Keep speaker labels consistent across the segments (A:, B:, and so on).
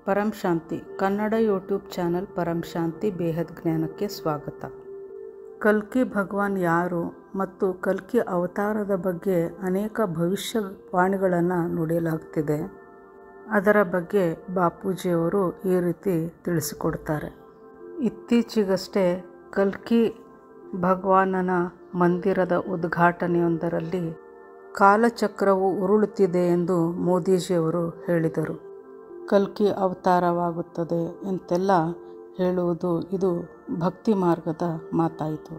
A: ಪರಂ ಶಾಂತಿ Kannada YouTube channel ಪರಂ ಶಾಂತಿ ಬೇಹದ್ ಜ್ಞಾನಕ್ಕೆ ಸ್ವಾಗತ. ಕಲ್ಕಿ ಭಗವಾನ್ ಯಾರು ಮತ್ತು ಕಲ್ಕಿ ಅವತಾರದ ಬಗ್ಗೆ ಅನೇಕ ಭವಿಷ್ಯವಾಣಿಗಳನ್ನು ನುಡಿಯಲಾಗ್ತಿದೆ. ಅದರ ಬಗ್ಗೆ ಬಾಪೂಜಿಯವರು ಈ ರೀತಿ ತಿಳಿಸಿಕೊಡ್ತಾರೆ. ಇತ್ತೀಚೆಗಷ್ಟೇ ಕಲ್ಕಿ ಭಗವಾನನ ಮಂದಿರದ ಉದ್ಘಾಟನೆಯೊಂದರಲ್ಲಿ ಕಾಲಚಕ್ರವು ಉರುಳುತ್ತಿದೆ ಎಂದು ಮೋದಿಜಿಯವರು ಹೇಳಿದರು. ಕಲ್ಕಿ ಅವತಾರವಾಗುತ್ತದೆ ಎಂತೆಲ್ಲ ಹೇಳುವುದು ಇದು ಭಕ್ತಿ ಮಾರ್ಗದ ಮಾತಾಯಿತು.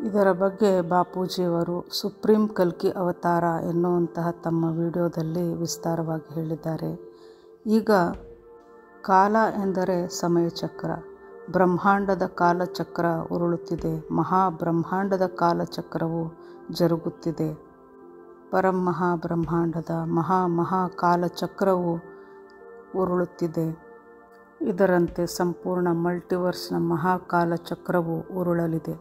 A: ಇದರ ಬಗ್ಗೆ ಬಾಪೂಜಿಯವರು ಸುಪ್ರೀಂ ಕಲ್ಕಿ ಅವತಾರ ಎನ್ನುವಂತಹ ತಮ್ಮ ವಿಡಿಯೋದಲ್ಲಿ ವಿಸ್ತಾರವಾಗಿ ಹೇಳಿದ್ದಾರೆ. ಈಗ ಕಾಲ ಎಂದರೆ ಸಮಯಚಕ್ರ. ಬ್ರಹ್ಮಾಂಡದ ಕಾಲಚಕ್ರ ಉರುಳುತ್ತಿದೆ. ಮಹಾಬ್ರಹ್ಮಾಂಡದ ಕಾಲಚಕ್ರವು ಜರುಗುತ್ತಿದೆ. ಪರಮಹಾಬ್ರಹ್ಮಾಂಡದ ಮಹಾಕಾಲಚಕ್ರವು ಉರುಳುತ್ತಿದೆ. ಇದರಂತೆ ಸಂಪೂರ್ಣ ಮಲ್ಟಿವರ್ಸ್ನ ಮಹಾಕಾಲಚಕ್ರವು ಉರುಳಲಿದೆ.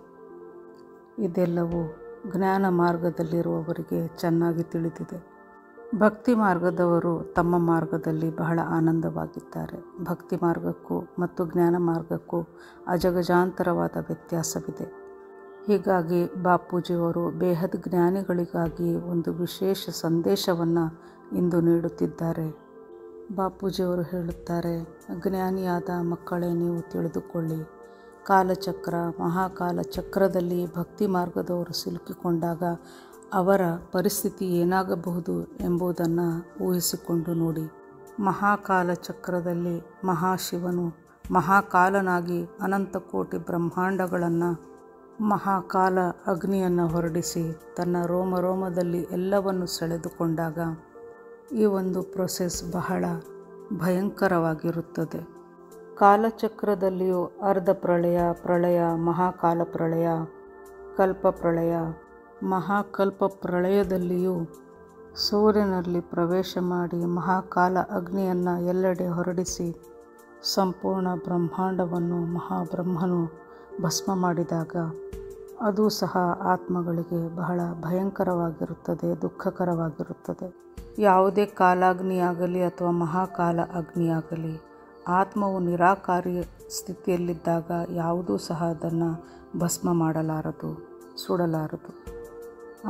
A: ಇದೆಲ್ಲವೂ ಜ್ಞಾನ ಮಾರ್ಗದಲ್ಲಿರುವವರಿಗೆ ಚೆನ್ನಾಗಿ ತಿಳಿದಿದೆ. ಭಕ್ತಿ ಮಾರ್ಗದವರು ತಮ್ಮ ಮಾರ್ಗದಲ್ಲಿ ಬಹಳ ಆನಂದವಾಗಿದ್ದಾರೆ. ಭಕ್ತಿ ಮಾರ್ಗಕ್ಕೂ ಮತ್ತು ಜ್ಞಾನ ಮಾರ್ಗಕ್ಕೂ ಅಜಗಜಾಂತರವಾದ ವ್ಯತ್ಯಾಸವಿದೆ. ಹೀಗಾಗಿ ಬಾಪೂಜಿಯವರು ಬೇಹದ್ ಜ್ಞಾನಿಗಳಿಗಾಗಿ ಒಂದು ವಿಶೇಷ ಸಂದೇಶವನ್ನು ಇಂದು ನೀಡುತ್ತಿದ್ದಾರೆ. ಬಾಪೂಜಿಯವರು ಹೇಳುತ್ತಾರೆ, ಜ್ಞಾನಿಯಾದ ಮಕ್ಕಳೇ, ನೀವು ತಿಳಿದುಕೊಳ್ಳಿ, ಕಾಲಚಕ್ರ ಮಹಾಕಾಲಚಕ್ರದಲ್ಲಿ ಭಕ್ತಿ ಮಾರ್ಗದವರು ಸಿಲುಕಿಕೊಂಡಾಗ ಅವರ ಪರಿಸ್ಥಿತಿ ಏನಾಗಬಹುದು ಎಂಬುದನ್ನು ಊಹಿಸಿಕೊಂಡು ನೋಡಿ. ಮಹಾಕಾಲಚಕ್ರದಲ್ಲಿ ಮಹಾಶಿವನು ಮಹಾಕಾಲನಾಗಿ ಅನಂತ ಕೋಟಿ ಬ್ರಹ್ಮಾಂಡಗಳನ್ನು ಮಹಾಕಾಲ ಅಗ್ನಿಯನ್ನು ಹೊರಡಿಸಿ ತನ್ನ ರೋಮದಲ್ಲಿ ಎಲ್ಲವನ್ನು ಸೆಳೆದುಕೊಂಡಾಗ ಈ ಒಂದು ಪ್ರೊಸೆಸ್ ಬಹಳ ಭಯಂಕರವಾಗಿರುತ್ತದೆ. ಕಾಲಚಕ್ರದಲ್ಲಿಯೂ ಅರ್ಧ ಪ್ರಳಯ, ಮಹಾಕಾಲ ಪ್ರಳಯ, ಕಲ್ಪ ಪ್ರಳಯ, ಮಹಾಕಲ್ಪ ಪ್ರಳಯದಲ್ಲಿಯೂ ಸೂರ್ಯನಲ್ಲಿ ಪ್ರವೇಶ ಮಾಡಿ ಮಹಾಕಾಲ ಅಗ್ನಿಯನ್ನು ಎಲ್ಲೆಡೆ ಹೊರಡಿಸಿ ಸಂಪೂರ್ಣ ಬ್ರಹ್ಮಾಂಡವನ್ನು ಮಹಾಬ್ರಹ್ಮನು ಭಸ್ಮ ಮಾಡಿದಾಗ ಅದು ಸಹ ಆತ್ಮಗಳಿಗೆ ಬಹಳ ಭಯಂಕರವಾಗಿರುತ್ತದೆ, ದುಃಖಕರವಾಗಿರುತ್ತದೆ. ಯಾವುದೇ ಕಾಲಾಗ್ನಿಯಾಗಲಿ ಅಥವಾ ಮಹಾಕಾಲ ಅಗ್ನಿಯಾಗಲಿ ಆತ್ಮವು ನಿರಾಕಾರಿ ಸ್ಥಿತಿಯಲ್ಲಿದ್ದಾಗ ಯಾವುದೂ ಸಹ ಅದನ್ನು ಭಸ್ಮ ಮಾಡಲಾರದು, ಸುಡಲಾರದು.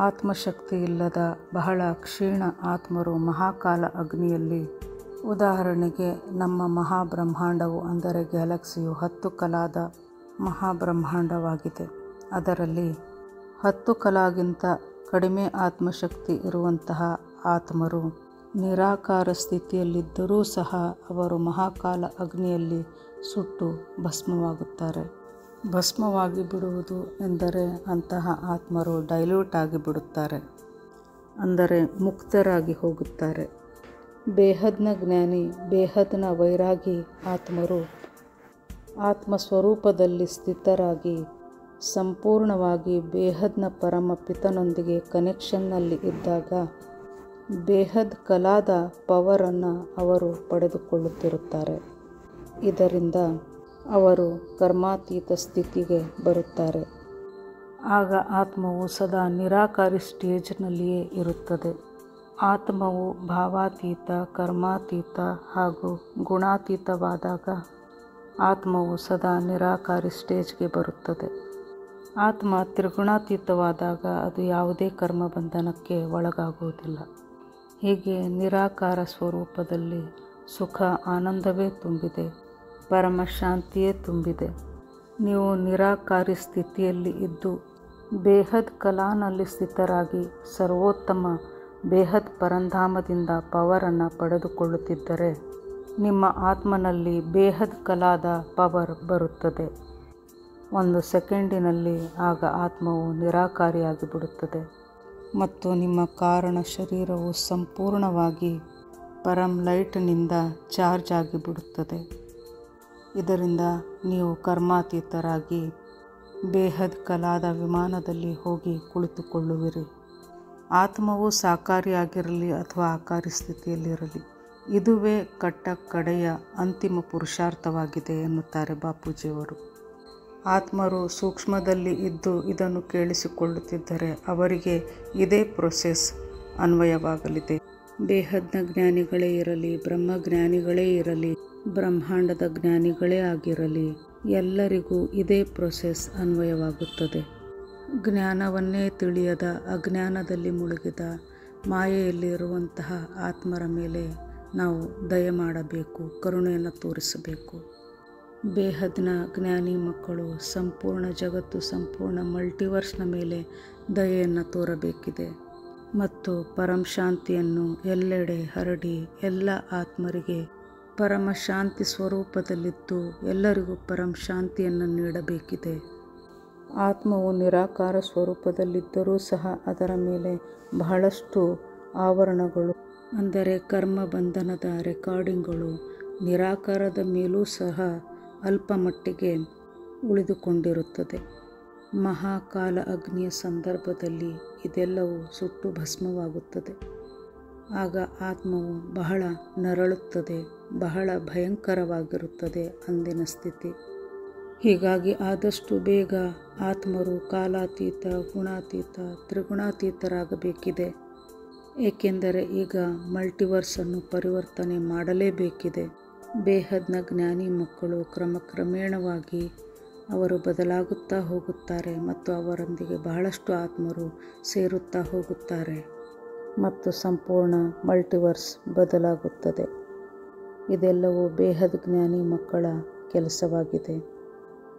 A: ಆತ್ಮಶಕ್ತಿ ಇಲ್ಲದ ಬಹಳ ಕ್ಷೀಣ ಆತ್ಮರು ಮಹಾಕಾಲ ಅಗ್ನಿಯಲ್ಲಿ, ಉದಾಹರಣೆಗೆ ನಮ್ಮ ಮಹಾಬ್ರಹ್ಮಾಂಡವು ಅಂದರೆ ಗ್ಯಾಲಕ್ಸಿಯು 10 ಕಲಾದ ಮಹಾಬ್ರಹ್ಮಾಂಡವಾಗಿದೆ. ಅದರಲ್ಲಿ 10 ಕಲಾಗಿಂತ ಕಡಿಮೆ ಆತ್ಮಶಕ್ತಿ ಇರುವಂತಹ ಆತ್ಮರು ನಿರಾಕಾರ ಸ್ಥಿತಿಯಲ್ಲಿದ್ದರೂ ಸಹ ಅವರು ಮಹಾಕಾಲ ಅಗ್ನಿಯಲ್ಲಿ ಸುಟ್ಟು ಭಸ್ಮವಾಗುತ್ತಾರೆ. ಭಸ್ಮವಾಗಿ ಬಿಡುವುದು ಎಂದರೆ ಅಂತಹ ಆತ್ಮರು ಡೈಲ್ಯೂಟ್ ಆಗಿ ಬಿಡುತ್ತಾರೆ, ಅಂದರೆ ಮುಕ್ತರಾಗಿ ಹೋಗುತ್ತಾರೆ. ಬೇಹದ್ನ ಜ್ಞಾನಿ, ಬೇಹದ್ನ ವೈರಾಗಿ ಆತ್ಮರು ಆತ್ಮಸ್ವರೂಪದಲ್ಲಿ ಸ್ಥಿತರಾಗಿ ಸಂಪೂರ್ಣವಾಗಿ ಬೇಹದ್ನ ಪರಮ ಪಿತನೊಂದಿಗೆ ಕನೆಕ್ಷನ್ನಲ್ಲಿ ಇದ್ದಾಗ ಬೇಹದ್ ಕಲಾದ ಪವರನ್ನು ಅವರು ಪಡೆದುಕೊಳ್ಳುತ್ತಿರುತ್ತಾರೆ. ಇದರಿಂದ ಅವರು ಕರ್ಮಾತೀತ ಸ್ಥಿತಿಗೆ ಬರುತ್ತಾರೆ. ಆಗ ಆತ್ಮವು ಸದಾ ನಿರಾಕಾರಿ ಸ್ಟೇಜ್ನಲ್ಲಿಯೇ ಇರುತ್ತದೆ. ಆತ್ಮವು ಭಾವಾತೀತ, ಕರ್ಮಾತೀತ ಹಾಗೂ ಗುಣಾತೀತವಾದಾಗ ಆತ್ಮವು ಸದಾ ನಿರಾಕಾರಿ ಸ್ಟೇಜ್ಗೆ ಬರುತ್ತದೆ. ಆತ್ಮ ತ್ರಿಗುಣಾತೀತವಾದಾಗ ಅದು ಯಾವುದೇ ಕರ್ಮ ಬಂಧನಕ್ಕೆ ಒಳಗಾಗುವುದಿಲ್ಲ. ಹೀಗೆ ನಿರಾಕಾರ ಸ್ವರೂಪದಲ್ಲಿ ಸುಖ ಆನಂದವೇ ತುಂಬಿದೆ, ಪರಮಶಾಂತಿಯೇ ತುಂಬಿದೆ. ನೀವು ನಿರಾಕಾರಿ ಸ್ಥಿತಿಯಲ್ಲಿ ಇದ್ದು ಬೇಹದ್ ಕಲಾನಲ್ಲಿ ಸ್ಥಿತರಾಗಿ ಸರ್ವೋತ್ತಮ ಬೇಹದ್ ಪರಂಧಾಮದಿಂದ ಪವರನ್ನು ಪಡೆದುಕೊಳ್ಳುತ್ತಿದ್ದರೆ ನಿಮ್ಮ ಆತ್ಮನಲ್ಲಿ ಬೇಹದ್ ಕಲಾದ ಪವರ್ ಬರುತ್ತದೆ. 1 ಸೆಕೆಂಡಿನಲ್ಲಿ ಆಗ ಆತ್ಮವು ನಿರಾಕಾರಿಯಾಗಿ ಬಿಡುತ್ತದೆ ಮತ್ತು ನಿಮ್ಮ ಕಾರಣ ಶರೀರವು ಸಂಪೂರ್ಣವಾಗಿ ಪರಂ ಲೈಟ್ನಿಂದ ಚಾರ್ಜ್ ಆಗಿಬಿಡುತ್ತದೆ. ಇದರಿಂದ ನೀವು ಕರ್ಮಾತೀತರಾಗಿ ಬೇಹದ್ ಕಲಾದ ವಿಮಾನದಲ್ಲಿ ಹೋಗಿ ಕುಳಿತುಕೊಳ್ಳುವಿರಿ. ಆತ್ಮವು ಸಾಕಾರಿಯಾಗಿರಲಿ ಅಥವಾ ಆಕಾರಿ ಸ್ಥಿತಿಯಲ್ಲಿರಲಿ, ಇದುವೇ ಕಡೆಯ ಅಂತಿಮ ಪುರುಷಾರ್ಥವಾಗಿದೆ ಎನ್ನುತ್ತಾರೆ ಬಾಪೂಜಿಯವರು. ಆತ್ಮರು ಸೂಕ್ಷ್ಮದಲ್ಲಿ ಇದ್ದು ಇದನ್ನು ಕೇಳಿಸಿಕೊಳ್ಳುತ್ತಿದ್ದರೆ ಅವರಿಗೆ ಇದೇ ಪ್ರೊಸೆಸ್ ಅನ್ವಯವಾಗಲಿದೆ. ಬೇಹದ್ನ ಜ್ಞಾನಿಗಳೇ ಇರಲಿ, ಬ್ರಹ್ಮಜ್ಞಾನಿಗಳೇ ಇರಲಿ, ಬ್ರಹ್ಮಾಂಡದ ಜ್ಞಾನಿಗಳೇ ಆಗಿರಲಿ, ಎಲ್ಲರಿಗೂ ಇದೇ ಪ್ರೊಸೆಸ್ ಅನ್ವಯವಾಗುತ್ತದೆ. ಜ್ಞಾನವನ್ನೇ ತಿಳಿಯದ, ಅಜ್ಞಾನದಲ್ಲಿ ಮುಳುಗಿದ, ಮಾಯೆಯಲ್ಲಿರುವಂತಹ ಆತ್ಮರ ಮೇಲೆ ನಾವು ದಯೆ ಮಾಡಬೇಕು, ಕರುಣೆಯನ್ನು ತೋರಿಸಬೇಕು. ಬೇಹದ್ನ ಜ್ಞಾನಿ ಮಕ್ಕಳು ಸಂಪೂರ್ಣ ಜಗತ್ತು, ಸಂಪೂರ್ಣ ಮಲ್ಟಿವರ್ಸ್ನ ಮೇಲೆ ದಯೆಯನ್ನು ತೋರಬೇಕಿದೆ ಮತ್ತು ಪರಮ ಶಾಂತಿಯನ್ನು ಎಲ್ಲೆಡೆ ಹರಡಿ ಎಲ್ಲ ಆತ್ಮರಿಗೆ ಪರಮ ಶಾಂತಿ ಸ್ವರೂಪದಲ್ಲಿದ್ದು ಎಲ್ಲರಿಗೂ ಪರಮ ಶಾಂತಿಯನ್ನು ನೀಡಬೇಕಿದೆ. ಆತ್ಮವು ನಿರಾಕಾರ ಸ್ವರೂಪದಲ್ಲಿದ್ದರೂ ಸಹ ಅದರ ಮೇಲೆ ಬಹಳಷ್ಟು ಆವರಣಗಳು, ಅಂದರೆ ಕರ್ಮ ಬಂಧನದ ರೆಕಾರ್ಡಿಂಗ್ಗಳು ನಿರಾಕಾರದ ಮೇಲೂ ಸಹ ಅಲ್ಪ ಮಟ್ಟಿಗೆ ಉಳಿದುಕೊಂಡಿರುತ್ತದೆ. ಮಹಾಕಾಲ ಅಗ್ನಿಯ ಸಂದರ್ಭದಲ್ಲಿ ಇದೆಲ್ಲವೂ ಸುಟ್ಟು ಭಸ್ಮವಾಗುತ್ತದೆ. ಆಗ ಆತ್ಮವು ಬಹಳ ನರಳುತ್ತದೆ, ಬಹಳ ಭಯಂಕರವಾಗಿರುತ್ತದೆ ಅಂದಿನ ಸ್ಥಿತಿ. ಹೀಗಾಗಿ ಆದಷ್ಟು ಬೇಗ ಆತ್ಮರು ಕಾಲಾತೀತ, ಗುಣಾತೀತ, ತ್ರಿಗುಣಾತೀತರಾಗಬೇಕಿದೆ. ಏಕೆಂದರೆ ಈಗ ಮಲ್ಟಿವರ್ಸನ್ನು ಪರಿವರ್ತನೆ ಮಾಡಲೇಬೇಕಿದೆ. ಬೇಹದ್ನ ಜ್ಞಾನಿ ಮಕ್ಕಳು ಕ್ರಮೇಣವಾಗಿ ಅವರು ಬದಲಾಗುತ್ತಾ ಹೋಗುತ್ತಾರೆ ಮತ್ತು ಅವರೊಂದಿಗೆ ಬಹಳಷ್ಟು ಆತ್ಮರು ಸೇರುತ್ತಾ ಹೋಗುತ್ತಾರೆ ಮತ್ತು ಸಂಪೂರ್ಣ ಮಲ್ಟಿವರ್ಸ್ ಬದಲಾಗುತ್ತದೆ. ಇದೆಲ್ಲವೂ ಬೇಹದ್ ಜ್ಞಾನಿ ಮಕ್ಕಳ ಕೆಲಸವಾಗಿದೆ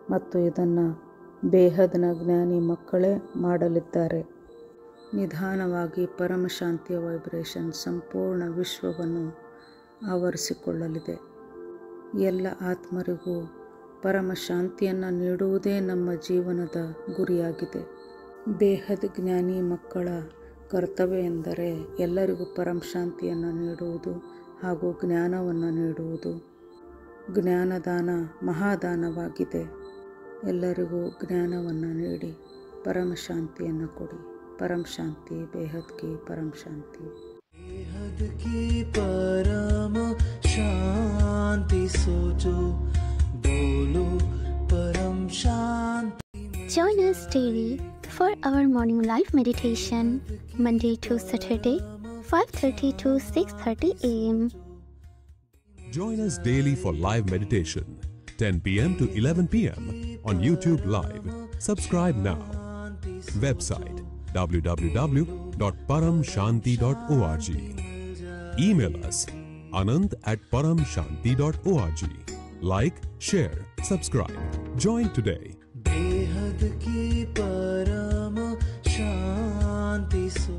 A: ಮತ್ತು ಇದನ್ನು ಬೇಹದ್ನ ಜ್ಞಾನಿ ಮಕ್ಕಳೇ ಮಾಡಲಿದ್ದಾರೆ. ನಿಧಾನವಾಗಿ ಪರಮಶಾಂತಿಯ ವೈಬ್ರೇಷನ್ ಸಂಪೂರ್ಣ ವಿಶ್ವವನ್ನು ಆವರಿಸಿಕೊಳ್ಳಲಿದೆ. ಎಲ್ಲ ಆತ್ಮರಿಗೂ ಪರಮ ಶಾಂತಿಯನ್ನು ನೀಡುವುದೇ ನಮ್ಮ ಜೀವನದ ಗುರಿಯಾಗಿದೆ. ಬೇಹದ್ ಜ್ಞಾನಿ ಮಕ್ಕಳ ಕರ್ತವ್ಯ ಎಂದರೆ ಎಲ್ಲರಿಗೂ ಪರಮ ಶಾಂತಿಯನ್ನು ನೀಡುವುದು ಹಾಗೂ ಜ್ಞಾನವನ್ನು ನೀಡುವುದು. ಜ್ಞಾನದಾನ ಮಹಾದಾನವಾಗಿದೆ. ಎಲ್ಲರಿಗೂ ಜ್ಞಾನವನ್ನು ನೀಡಿ ಪರಮ ಶಾಂತಿಯನ್ನು ಕೊಡಿ. परम शांति, बेहद की परम शांति, बेहद की परम शांति सोचो, बोलो परम शांति.
B: Join us daily for our morning live meditation, Monday to Saturday, 5:30 to 6:30 a.m.
C: Join us daily for live meditation, 10 p.m. to 11 p.m. on YouTube Live. Subscribe now. Website www.paramshanti.org. Email us anand@paramshanti.org. Like, share, subscribe. Join today.
D: बेहद की परम शांति सो